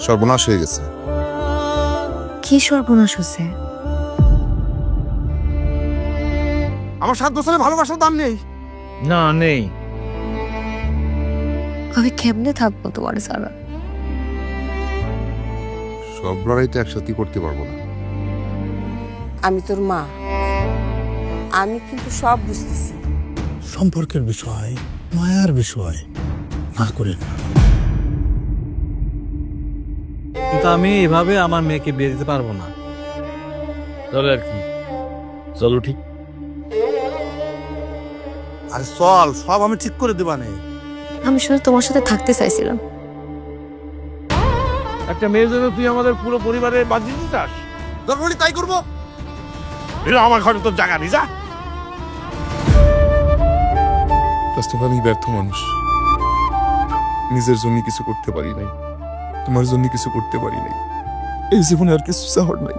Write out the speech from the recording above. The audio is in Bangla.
সর্বনাশ হয়ে গেছে। কি সর্বনাশ হচ্ছে? আমার 7 বছরের ভালোবাসার দাম নেই। না নেই। আমি কেমনে থাকবো তোমার ছাড়া? সব লড়াই তো একসাথে করতে পারবো না। আমি তোর মা, আমি কিন্তু সব বুঝতেছি। সম্পর্কের বিষয়, মায়ার বিষয় না করেন। কিন্তু আমি এভাবে আমার মেয়েকে বিয়ে দিতে পারবো না। চলো আর কি, চলো ঠিক। আর চল, সব আমি ঠিক করে দেবানে। আমি শুধু তোমার সাথে থাকতে চাইছিলাম। একটা মেয়ের জন্য তুই আমাদের পুরো পরিবারের বাদ দিতে চাস? দরকার হলে তাই করবো। এটা আমার ঘরে তোর জায়গা নেই, যা। বাস্তবে আমি ব্যর্থ মানুষ। নিজের জন্য কিছু করতে পারি নাই, তোমার জন্য কিছু করতে পারি নাই। এই জীবনে আর কিছু চাওয়ার নাই।